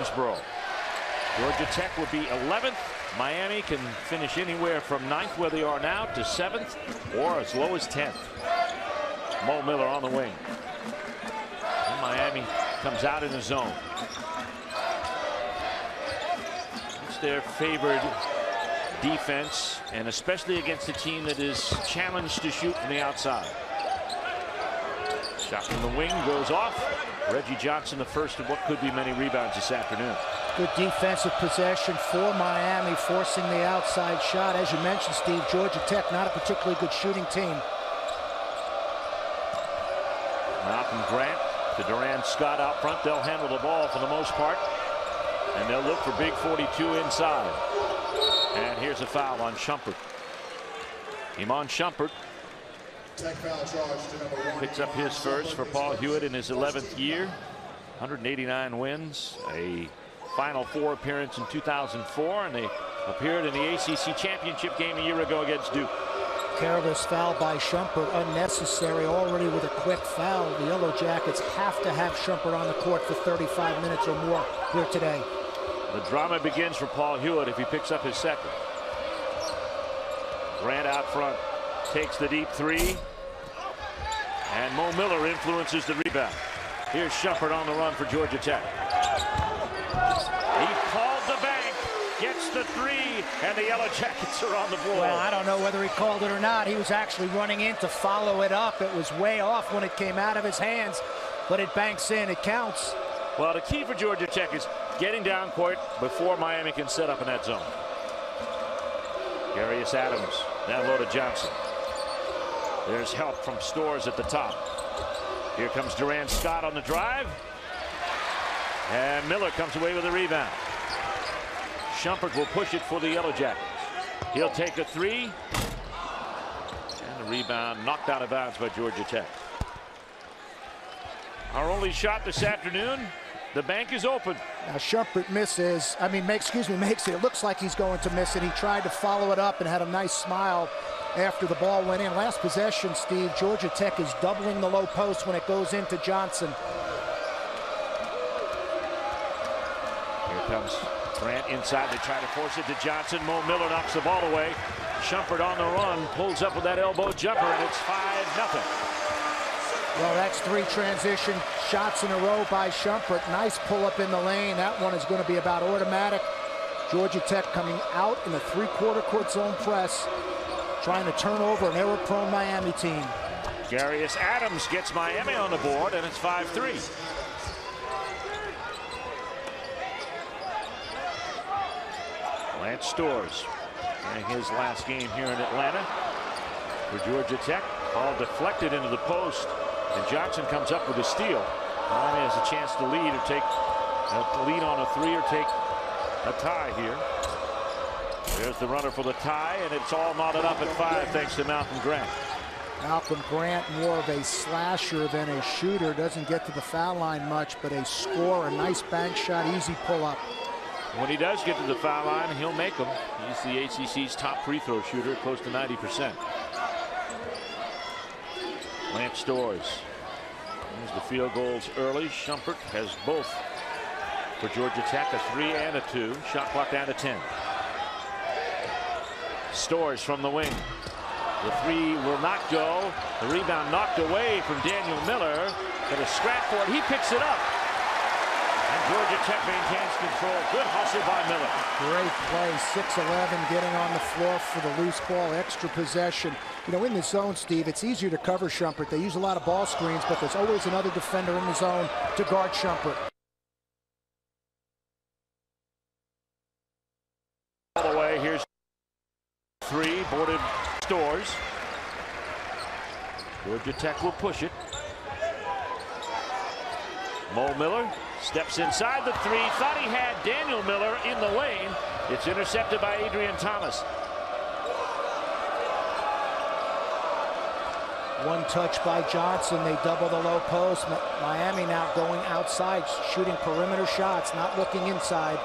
Greensboro. Georgia Tech will be 11th. Miami can finish anywhere from 9th, where they are now, to 7th, or as low as 10th. Mo Miller on the wing. And Miami comes out in the zone. It's their favored defense, and especially against a team that is challenged to shoot from the outside. Shot from the wing goes off. Reggie Johnson, the first of what could be many rebounds this afternoon. Good defensive possession for Miami, forcing the outside shot. As you mentioned, Steve, Georgia Tech not a particularly good shooting team. Malcolm Grant to Durant Scott out front. They'll handle the ball for the most part, and they'll look for big 42 inside. And here's a foul on Shumpert. Iman Shumpert picks up his first for Paul Hewitt in his 11th year. 189 wins, a Final Four appearance in 2004, and they appeared in the ACC championship game a year ago against Duke. Careless foul by Shumpert, unnecessary, already with a quick foul. The Yellow Jackets have to have Shumpert on the court for 35 minutes or more here today. The drama begins for Paul Hewitt if he picks up his second. Grant out front takes the deep three, and Mo Miller influences the rebound. Here's Shumpert on the run for Georgia Tech. He called the bank, gets the three, and the Yellow Jackets are on the board. Well, I don't know whether he called it or not. He was actually running in to follow it up. It was way off when it came out of his hands, but it banks in. It counts. Well, the key for Georgia Tech is getting down court before Miami can set up in that zone. Darius Adams down low to Johnson. There's help from Stores at the top. Here comes Durant Scott on the drive, and Miller comes away with a rebound. Shumpert will push it for the Yellow Jackets. He'll take a three, and the rebound knocked out of bounds by Georgia Tech. Our only shot this afternoon. The bank is open. Now Shumpert misses. Makes it. It looks like he's going to miss it. He tried to follow it up and had a nice smile after the ball went in. Last possession, Steve, Georgia Tech is doubling the low post when it goes into Johnson. Here comes Grant inside. They try to force it to Johnson. Mo Miller knocks the ball away. Shumpert on the run, pulls up with that elbow jumper, and it's 5-0. Well, that's 3 transition shots in a row by Shumpert. Nice pull up in the lane. That one is going to be about automatic. Georgia Tech coming out in a 3/4 court zone press, trying to turn over an error-prone Miami team. Darius Adams gets Miami on the board, and it's 5-3. Lance Stores playing his last game here in Atlanta for Georgia Tech. Ball deflected into the post, and Johnson comes up with a steal. Miami has a chance to lead or take a lead on a 3 or take a tie here. There's the runner for the tie, and it's all knotted up at 5 thanks to Malcolm Grant. Malcolm Grant, more of a slasher than a shooter, doesn't get to the foul line much, but a scorer, a nice bank shot, easy pull up. When he does get to the foul line, he'll make them. He's the ACC's top free throw shooter, close to 90%. Lance Stores. There's the field goals early. Shumpert has both for Georgia Tech, a 3 and a 2. Shot clock down to 10. Stores from the wing. The 3 will not go. The rebound knocked away from Daniel Miller. Got a scrap for it. He picks it up. And Georgia Tech maintains control. Good hustle by Miller. Great play. 6'11", getting on the floor for the loose ball. Extra possession. You know, in the zone, Steve, it's easier to cover Shumpert. They use a lot of ball screens, but there's always another defender in the zone to guard Shumpert. All the way. Here's 3 boarded Stores. Georgia Tech will push it. Mo Miller steps inside the 3. Thought he had Daniel Miller in the lane. It's intercepted by Adrian Thomas. One touch by Johnson. They double the low post. Miami now going outside, shooting perimeter shots, not looking inside.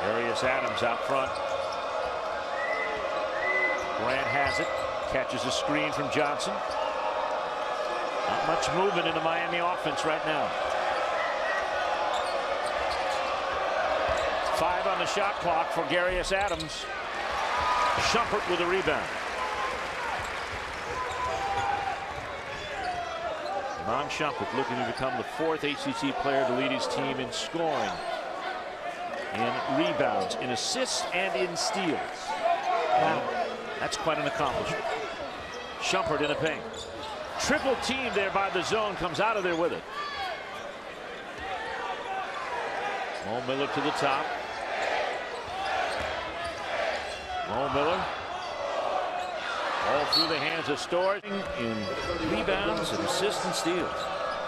Darius Adams out front. Grant has it. Catches a screen from Johnson. Not much movement in the Miami offense right now. 5 on the shot clock for Garius Adams. Shumpert with a rebound. Iman Shumpert looking to become the 4th ACC player to lead his team in scoring, in rebounds, in assists, and in steals. Wow. That's quite an accomplishment. Shumpert in the paint. Triple team there by the zone, comes out of there with it. Mo Miller to the top. Mo Miller all through the hands of Storrs in rebounds and assists and steals.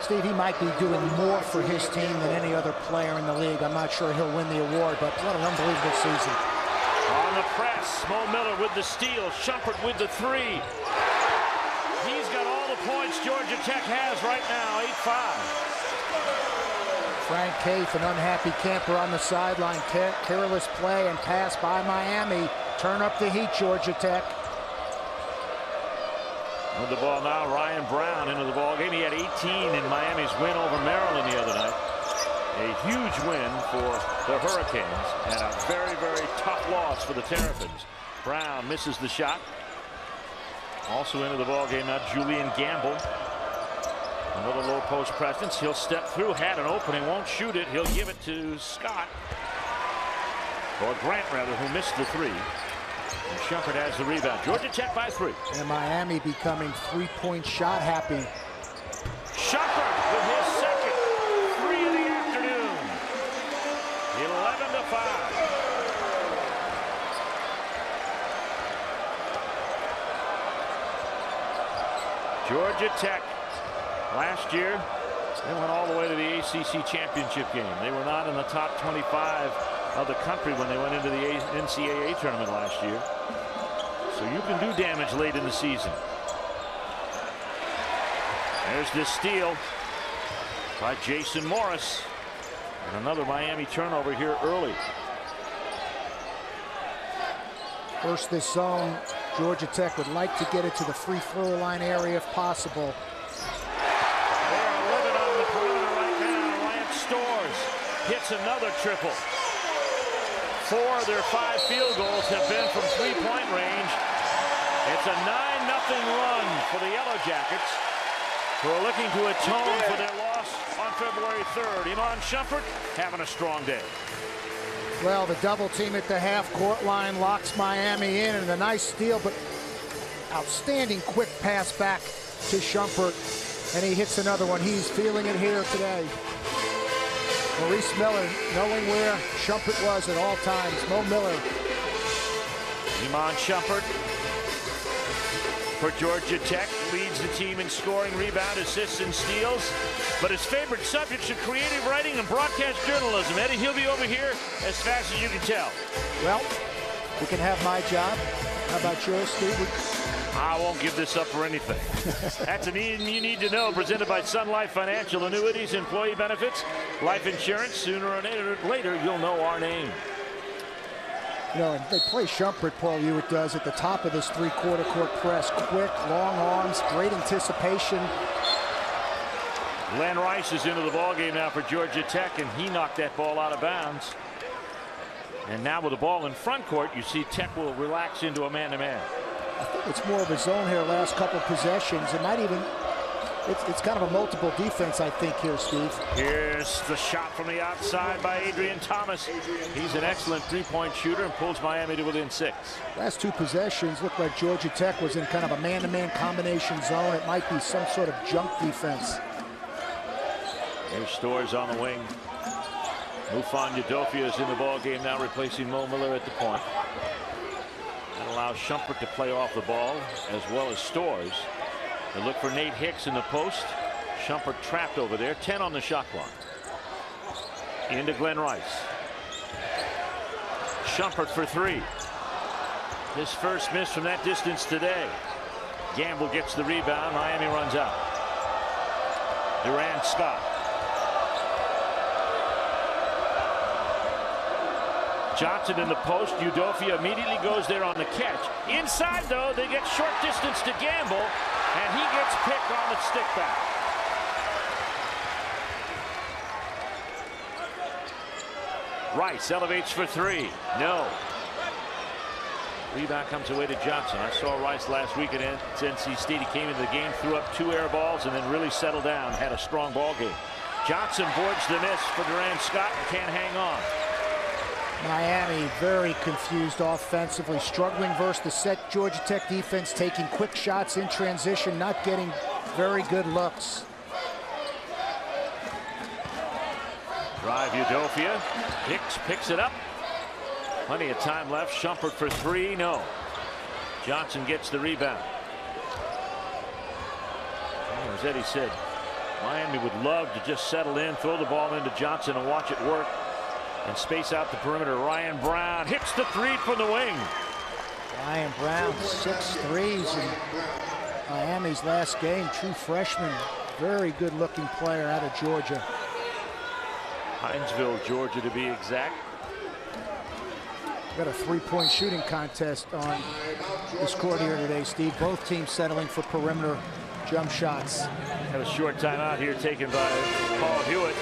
Steve, he might be doing more for his team than any other player in the league. I'm not sure he'll win the award, but what an unbelievable season. On the press, Mo Miller with the steal. Shumpert with the 3. He's got all the points Georgia Tech has right now, 8-5. Frank Kafe, an unhappy camper on the sideline. Careless play and pass by Miami. Turn up the heat, Georgia Tech. With the ball now, Ryan Brown into the ball game. He had 18 in Miami's win over Maryland the other night. A huge win for the Hurricanes and a very, very tough loss for the Terrapins. Brown misses the shot. Also into the ball game now, Julian Gamble. Another low post presence. He'll step through, had an opening, won't shoot it. He'll give it to Scott, or Grant rather, who missed the 3. And Shumpert has the rebound. Georgia Tech by 3. And Miami becoming 3-point shot happy. Shumpert with his second 3 of the afternoon. 11-5. Georgia Tech last year, they went all the way to the ACC championship game. They were not in the top 25 of the country when they went into the NCAA tournament last year. So you can do damage late in the season. There's this steal by Jason Morris. And another Miami turnover here early. First this zone, Georgia Tech would like to get it to the free throw line area if possible. They're living on the perimeter right now. Lance Storrs hits another triple. 4 of their 5 field goals have been from 3-point range. It's a 9-0 run for the Yellow Jackets, who are looking to atone for their loss on February 3rd. Iman Shumpert having a strong day. Well, the double team at the half-court line locks Miami in, and a nice steal, but outstanding quick pass back to Shumpert, and he hits another one. He's feeling it here today. Maurice Miller knowing where Shumpert was at all times. Mo Miller. Iman Shumpert for Georgia Tech leads the team in scoring, rebound, assists, and steals. But his favorite subjects are creative writing and broadcast journalism. Eddie, he'll be over here as fast as you can tell. Well, you can have my job. How about yours, Steve? I won't give this up for anything. That's an you need to know, presented by Sun Life Financial. Annuities, employee benefits, life insurance. Sooner or later, you'll know our name. You know, and they play Shumpert, Paul Hewitt does, at the top of this 3-quarter court press. Quick, long arms, great anticipation. Glenn Rice is into the ballgame now for Georgia Tech, and he knocked that ball out of bounds. And now with the ball in front court, you see Tech will relax into a man-to-man. I think it's more of a zone here last couple possessions. It might even, it's kind of a multiple defense, I think, here, Steve. Here's the shot from the outside by Adrian Thomas. He's an excellent 3-point shooter and pulls Miami to within 6. Last 2 possessions looked like Georgia Tech was in kind of a man-to-man combination zone. It might be some sort of junk defense. There's Storrs on the wing. Mufon Udofia is in the ball game now, replacing Mo Miller at the point. That allows Shumpert to play off the ball, as well as Storrs. They look for Nate Hicks in the post. Shumpert trapped over there. 10 on the shot clock. Into Glenn Rice. Shumpert for 3. His first miss from that distance today. Gamble gets the rebound. Miami runs out. Durant Scott. Johnson in the post. Udofia immediately goes there on the catch. Inside, though, they get short distance to Gamble, and he gets picked on the stick back. Rice elevates for three. No. Rebound comes away to Johnson. I saw Rice last week at NC State. He came into the game, threw up 2 air balls, and then really settled down. Had a strong ball game. Johnson boards the miss for Durant Scott and can't hang on. Miami very confused offensively, struggling versus the set Georgia Tech defense, taking quick shots in transition, not getting very good looks. Drive Udofia. Hicks picks it up. Plenty of time left. Shumpert for 3. No. Johnson gets the rebound. As Eddie said, Miami would love to just settle in, throw the ball into Johnson and watch it work and space out the perimeter. Ryan Brown hits the 3 from the wing. Ryan Brown, 6 threes in Miami's last game. True freshman. Very good looking player out of Georgia. Hinesville, Georgia to be exact. Got a 3-point shooting contest on this court here today, Steve. Both teams settling for perimeter jump shots. Have a short timeout here taken by Paul Hewitt.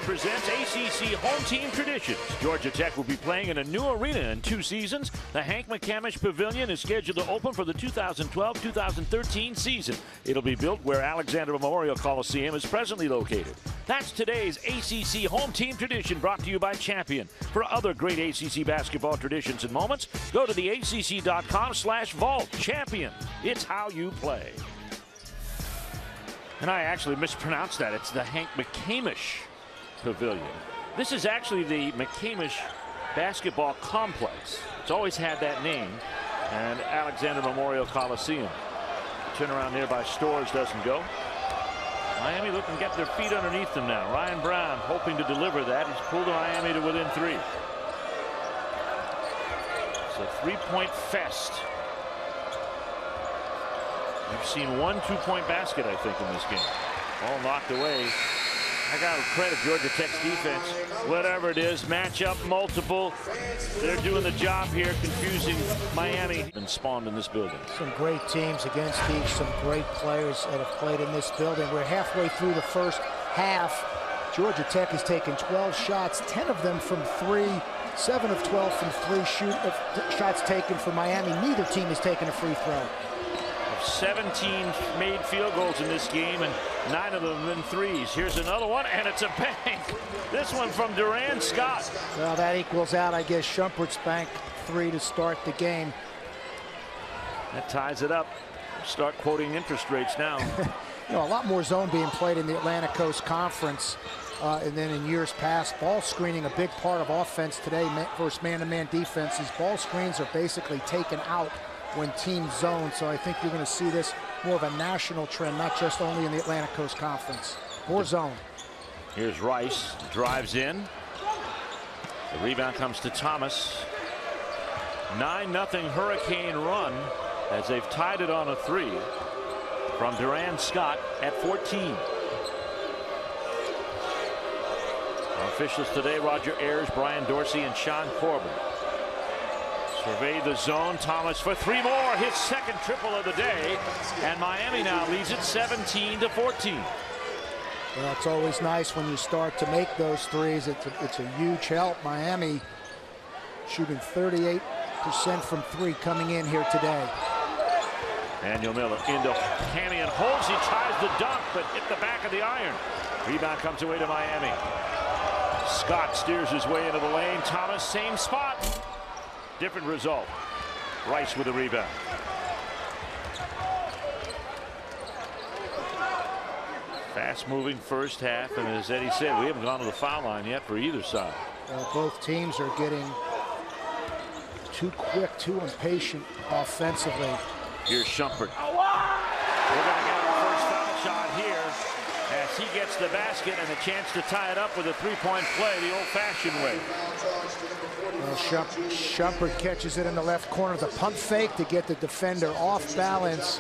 Presents ACC Home Team Traditions. Georgia Tech will be playing in a new arena in 2 seasons. The Hank McCamish Pavilion is scheduled to open for the 2012-2013 season. It'll be built where Alexander Memorial Coliseum is presently located. That's today's ACC Home Team Tradition, brought to you by Champion. For other great ACC basketball traditions and moments, go to theacc.com/vault. Champion. It's how you play. And I actually mispronounced that. It's the Hank McCamish Pavilion. This is actually the McCamish Basketball Complex. It's always had that name. And Alexander Memorial Coliseum. Turnaround there by Storrs doesn't go. Miami looking to get their feet underneath them now. Ryan Brown hoping to deliver that. He's pulled Miami to within 3. It's a 3-point fest. We've seen 1 2-point basket, I think, in this game. All knocked away. I got to credit Georgia Tech's defense. Whatever it is, matchup, multiple. They're doing the job here, confusing Miami. Been spawned in this building. Some great teams against Steve. Some great players that have played in this building. We're halfway through the first half. Georgia Tech has taken 12 shots, 10 of them from 3, 7 of 12 from 3 shots taken for Miami. Neither team has taken a free throw. 17 made field goals in this game, and 9 of them in threes. Here's another one, and it's a bank. This one from Durant Scott. Well, that equals out, I guess, Shumpert's bank 3 to start the game. That ties it up. Start quoting interest rates now. You know, a lot more zone being played in the Atlantic Coast Conference and then in years past. Ball screening, a big part of offense today versus man-to-man defenses. Ball screens are basically taken out when teams zone, so I think you're going to see this more of a national trend, not just only in the Atlantic Coast Conference. More zone. Here's Rice, drives in. The rebound comes to Thomas. 9-0 Hurricane run as they've tied it on a 3 from Durant Scott at 14. Our officials today: Roger Ayers, Brian Dorsey, and Sean Corbin. Survey the zone. Thomas for 3 more. His second triple of the day. And Miami now leads it 17-14. Well, it's always nice when you start to make those threes. It's a huge help. Miami shooting 38% from 3 coming in here today. Daniel Miller into Camion. Holds. He tries the dunk, but hit the back of the iron. Rebound comes away to Miami. Scott steers his way into the lane. Thomas, same spot. Different result. Rice with a rebound. Fast moving first half, and as Eddie said, we haven't gone to the foul line yet for either side. Both teams are getting too quick, too impatient offensively. Here's Shumpert. We're going to get our first foul shot here, as he gets the basket and a chance to tie it up with a three-point play the old-fashioned way. Well, Shumpert catches it in the left corner. The pump fake to get the defender off balance.